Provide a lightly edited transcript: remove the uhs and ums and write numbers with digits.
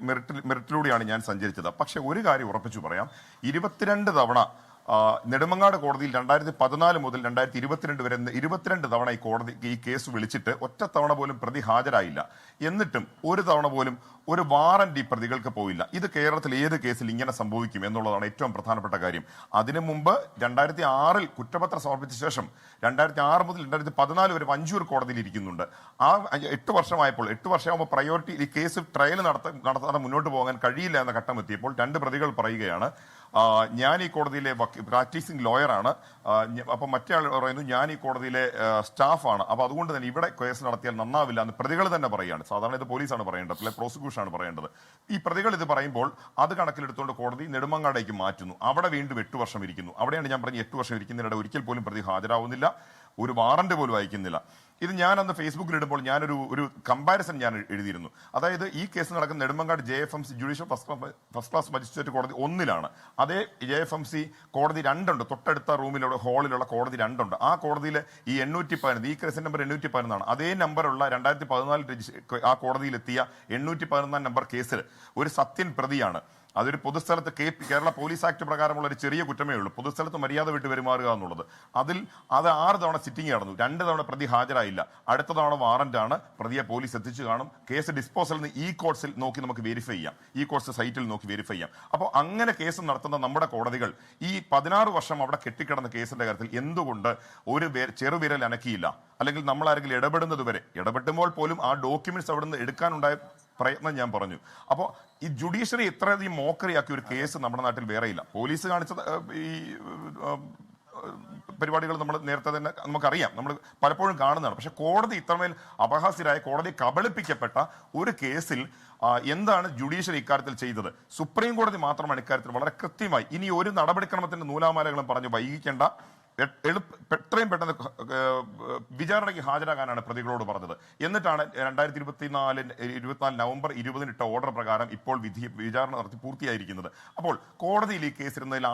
മെറിറ്റിലൂടെയാണ് ഞാൻ സഞ്ചരിച്ചത്. പക്ഷെ ഒരു കാര്യം ഉറപ്പിച്ചു പറയാം, 22 തവണ നെടുമങ്ങാട് കോടതിയിൽ 2014 മുതൽ 2022 വരെ 22 തവണ ഈ കേസ് വിളിച്ചിട്ട് ഒറ്റ തവണ പോലും പ്രതി ഹാജരായില്ല. എന്നിട്ടും ഒരു തവണ പോലും ഒരു വാറന്റ് പ്രതികൾക്ക് പോയില്ല. ഇത് കേരളത്തിൽ ഏത് കേസിൽ ഇങ്ങനെ സംഭവിക്കും എന്നുള്ളതാണ് ഏറ്റവും പ്രധാനപ്പെട്ട കാര്യം. അതിനു മുമ്പ് 2006 കുറ്റപത്രം സമർപ്പിച്ച ശേഷം 2006 മുതൽ 2014 വരെ വഞ്ചൂർ കോടതിയിൽ ഇരിക്കുന്നുണ്ട്. ആ 8 വർഷമായപ്പോൾ 8 വർഷമാകുമ്പോൾ പ്രയോറിറ്റി ഈ കേസ് ട്രയൽ നടത്താതെ മുന്നോട്ട് പോകാൻ കഴിയില്ല എന്ന ഘട്ടം എത്തിയപ്പോൾ 2 പ്രതികൾ പറയുകയാണ്, ഞാൻ ഈ കോടതിയിലെ പ്രാക്ടീസിങ് ലോയറാണ്, അപ്പൊ മറ്റേ ആൾ പറയുന്നു ഞാൻ ഈ കോടതിയിലെ സ്റ്റാഫാണ്, അപ്പൊ അതുകൊണ്ട് തന്നെ ഇവിടെ കേസ് നടത്തിയാൽ നന്നാവില്ല എന്ന് പ്രതികൾ തന്നെ പറയുകയാണ്. സാധാരണ ഇത് പോലീസാണ് പറയേണ്ടത്, അല്ലെ പ്രോസിക്യൂഷനാണ് പറയേണ്ടത്. ഈ പ്രതികൾ ഇത് പറയുമ്പോൾ അത് കണക്കിലെടുത്തുകൊണ്ട് കോടതി നെടുമങ്ങാടേക്ക് മാറ്റുന്നു. അവിടെ വീണ്ടും 8 വർഷം ഇരിക്കുന്നു. അവിടെയാണ് ഞാൻ പറഞ്ഞ 8 വർഷം ഇരിക്കുന്നതിനിടെ ഒരിക്കൽ പോലും പ്രതി ഹാജരാവുന്നില്ല, ഒരു വാറന്റ് പോലും അയക്കുന്നില്ല. ഇത് ഞാൻ അന്ന് ഫേസ്ബുക്കിൽ ഇടുമ്പോൾ ഞാനൊരു കമ്പാരിസൺ ഞാൻ എഴുതിയിരുന്നു. അതായത് ഈ കേസ് നടക്കുന്ന Nedumangad JFMC judicial first class magistrate കോടതി 1-ലാണ്. അതേ JFMC കോടതി 2 ഉണ്ട്, തൊട്ടടുത്ത റൂമിലുള്ള ഹാളിലുള്ള കോടതി 2 ഉണ്ട്. ആ കോടതിയിൽ ഈ 811 ഈ കേസിന്റെ നമ്പർ 811 അതേ നമ്പറുള്ള 2014 ആ കോടതിയിലെത്തിയ 811 നമ്പർ കേസിൽ ഒരു സത്യൻ പ്രതിയാണ്. അതൊരു പൊതുസ്ഥലത്ത് കേരള പോലീസ് ആക്ട് പ്രകാരമുള്ള ഒരു ചെറിയ കുറ്റമേ ഉള്ളൂ, പൊതുസ്ഥലത്ത് മര്യാദ വിട്ട് പെരുമാറുക എന്നുള്ളത്. അത് 6 തവണ സിറ്റിംഗ് നടന്നു, 2 തവണ പ്രതി ഹാജരായില്ല. അടുത്ത തവണ വാറന്റാണ്, പ്രതിയെ പോലീസ് എത്തിച്ചു കാണും. കേസ് ഡിസ്പോസൽ ഈ കോർട്സിൽ നോക്കി നമുക്ക് വെരിഫൈ ചെയ്യാം, ഈ കോർട്സ് സൈറ്റിൽ നോക്കി വെരിഫൈ ചെയ്യാം. അപ്പോൾ അങ്ങനെ കേസ് നടത്തുന്ന നമ്മുടെ കോടതികൾ ഈ 16 വർഷം അവിടെ കെട്ടിക്കിടന്ന കേസിന്റെ കാര്യത്തിൽ എന്തുകൊണ്ട് ഒരു ചെറുവിരൽ അനക്കിയില്ല? അല്ലെങ്കിൽ നമ്മൾ ആരെങ്കിലും ഇടപെടുന്നത് വരെ, ഇടപെട്ടുമ്പോൾ പോലും ആ ഡോക്യുമെന്റ്സ് അവിടെ നിന്ന് എടുക്കാനുണ്ടായ പ്രയത്നം ഞാൻ പറഞ്ഞു. അപ്പോൾ ഈ ജുഡീഷ്യറി ഇത്രയധികം മോക്കറിയാക്കിയ ഒരു കേസ് നമ്മുടെ നാട്ടിൽ വേറെയില്ല. പോലീസ് കാണിച്ചത് ഈ പരിപാടികൾ നമ്മൾ നേരത്തെ തന്നെ നമുക്കറിയാം, നമ്മൾ പലപ്പോഴും കാണുന്നതാണ്. പക്ഷെ കോടതി ഇത്രമേൽ അപഹാസ്യരായ, കോടതി കബളിപ്പിക്കപ്പെട്ട ഒരു കേസിൽ എന്താണ് ജുഡീഷ്യറി ഇക്കാര്യത്തിൽ ചെയ്തത്? സുപ്രീം കോടതി മാത്രമാണ് ഇക്കാര്യത്തിൽ വളരെ കൃത്യമായി ഇനി ഒരു നടപടിക്രമത്തിന്റെ നൂലാമാലകളും പറഞ്ഞ് വൈകിക്കേണ്ട, എത്രയും പെട്ടെന്ന് വിചാരണയ്ക്ക് ഹാജരാകാനാണ് പ്രതികളോട് പറഞ്ഞത്. എന്നിട്ടാണ് 2024 നവംബർ 20 ഇട്ട ഓർഡർ പ്രകാരം ഇപ്പോൾ വിചാരണ നടത്തി പൂർത്തിയായിരിക്കുന്നത്. അപ്പോൾ കോടതിയിൽ ഈ കേസ് ഇരുന്നതിൽ